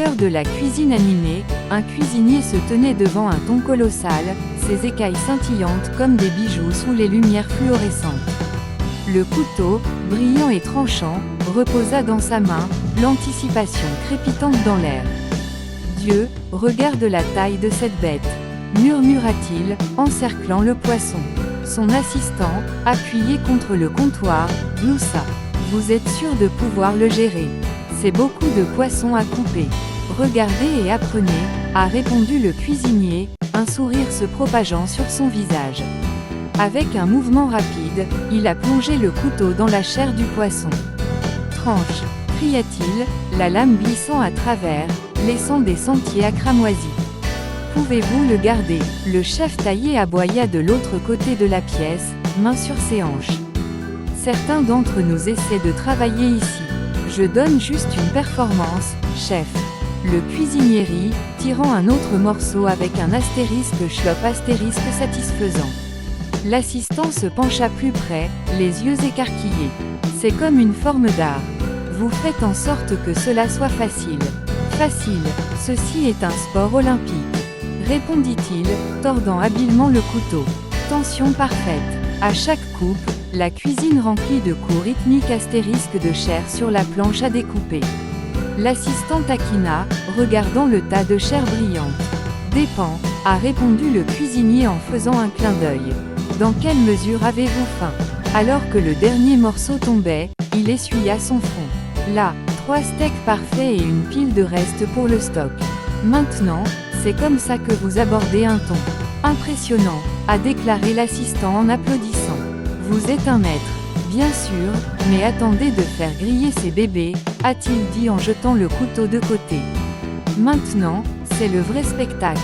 cœur de la cuisine animée, un cuisinier se tenait devant un thon colossal, ses écailles scintillantes comme des bijoux sous les lumières fluorescentes. Le couteau, brillant et tranchant, reposa dans sa main, l'anticipation crépitante dans l'air. « Dieu, regarde la taille de cette bête !» murmura-t-il, encerclant le poisson. Son assistant, appuyé contre le comptoir, gloussa. « Vous êtes sûr de pouvoir le gérer ? C'est beaucoup de poissons à couper. Regardez et apprenez, » a répondu le cuisinier, un sourire se propageant sur son visage. Avec un mouvement rapide, il a plongé le couteau dans la chair du poisson. « Tranche !» cria-t-il, la lame glissant à travers, laissant des sentiers à cramoisis. « Pouvez-vous le garder ?» Le chef taillé aboya de l'autre côté de la pièce, main sur ses hanches. « Certains d'entre nous essaient de travailler ici. Je donne juste une performance, chef. » Le cuisinier rit, tirant un autre morceau avec un astérisque chlop astérisque satisfaisant. L'assistant se pencha plus près, les yeux écarquillés. « C'est comme une forme d'art. Vous faites en sorte que cela soit facile. » « Facile, ceci est un sport olympique. » répondit-il, tordant habilement le couteau. Tension parfaite. À chaque coupe, la cuisine remplit de coups rythmiques astérisques de chair sur la planche à découper. L'assistant taquina, regardant le tas de chair brillante. « Dépend, » a répondu le cuisinier en faisant un clin d'œil. « Dans quelle mesure avez-vous faim ?» Alors que le dernier morceau tombait, il essuya son front. Là, 3 steaks parfaits et une pile de restes pour le stock. Maintenant, c'est comme ça que vous abordez un thon. Impressionnant, a déclaré l'assistant en applaudissant. Vous êtes un maître. Bien sûr, mais attendez de faire griller ces bébés, a-t-il dit en jetant le couteau de côté. Maintenant, c'est le vrai spectacle.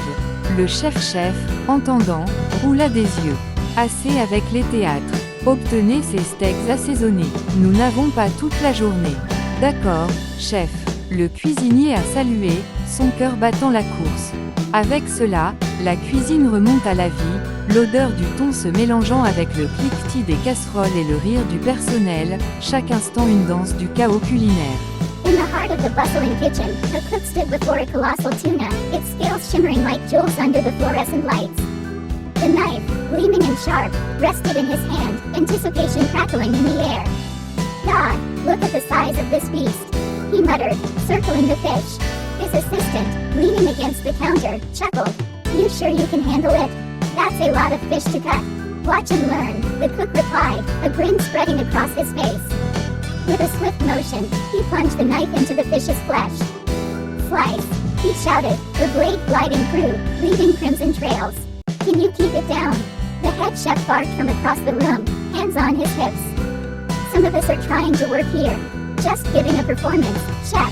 Le chef-chef, entendant, roula des yeux. Assez avec les théâtres. Obtenez ces steaks assaisonnés. Nous n'avons pas toute la journée. D'accord, chef. Le cuisinier a salué, son cœur battant la course. Avec cela, la cuisine remonte à la vie, l'odeur du thon se mélangeant avec le cliquetis des casseroles et le rire du personnel, chaque instant une danse du chaos culinaire. In the heart of the bustling kitchen, the cook stood before a colossal tuna, its scales shimmering like jewels under the fluorescent lights. The knife, gleaming and sharp, rested in his hand, anticipation crackling in the air. God, look at the size of this beast, he muttered, circling the fish. His assistant, leaning against the counter, chuckled. You sure you can handle it? That's a lot of fish to cut. Watch and learn, the cook replied, a grin spreading across his face. With a swift motion, he plunged the knife into the fish's flesh. Slice, he shouted, the blade gliding through, leaving crimson trails. Can you keep it down? The head chef barked from across the room, hands on his hips. Some of us are trying to work here. Just giving a performance, chef.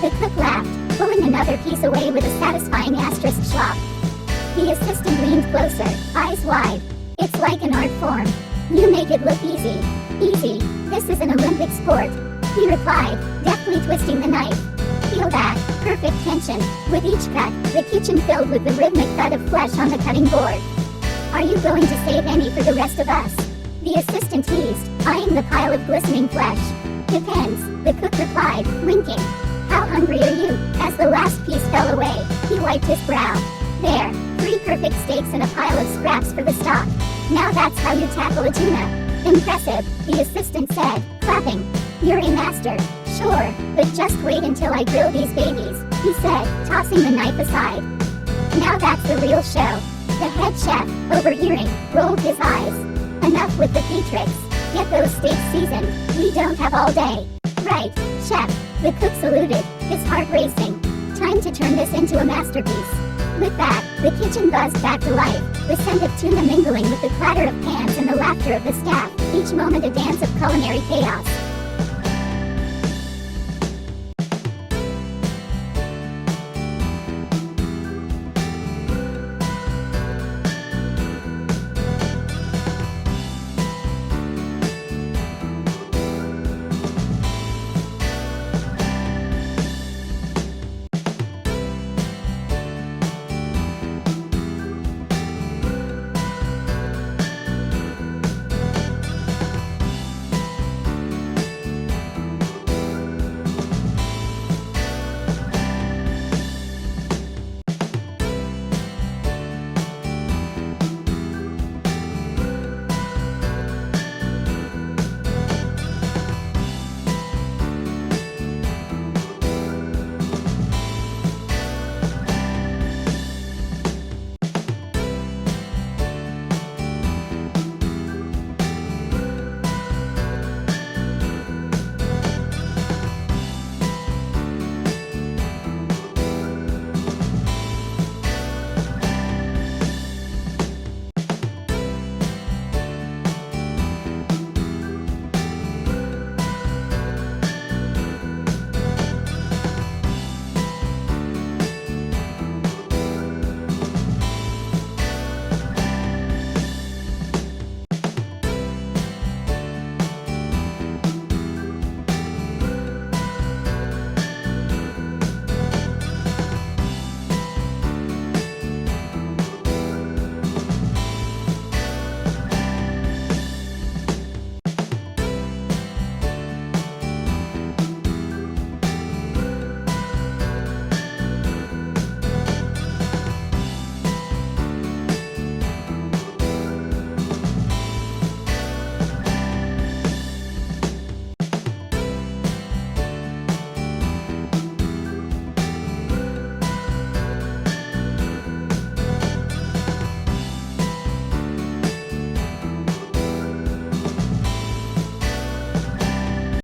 The cook laughed, pulling another piece away with a satisfying asterisk slop. The assistant leaned closer, eyes wide. It's like an art form. You make it look easy. Easy, this is an Olympic sport, he replied, deftly twisting the knife. Feel that, perfect tension, with each cut, the kitchen filled with the rhythmic thud of flesh on the cutting board. Are you going to save any for the rest of us? The assistant teased, eyeing the pile of glistening flesh. Depends, the cook replied, winking. How hungry are you? As the last piece fell away, he wiped his brow. There, 3 perfect steaks and a pile of scraps for the stock. Now that's how you tackle a tuna. Impressive, the assistant said, clapping. You're a master. Sure, but just wait until I grill these babies, he said, tossing the knife aside. Now that's the real show. The head chef, overhearing, rolled his eyes. Enough with the theatrics. Get those steaks seasoned. We don't have all day. Right, chef. The cook saluted, his heart racing. Time to turn this into a masterpiece. With that, the kitchen buzzed back to life, the scent of tuna mingling with the clatter of pans and the laughter of the staff, each moment a dance of culinary chaos.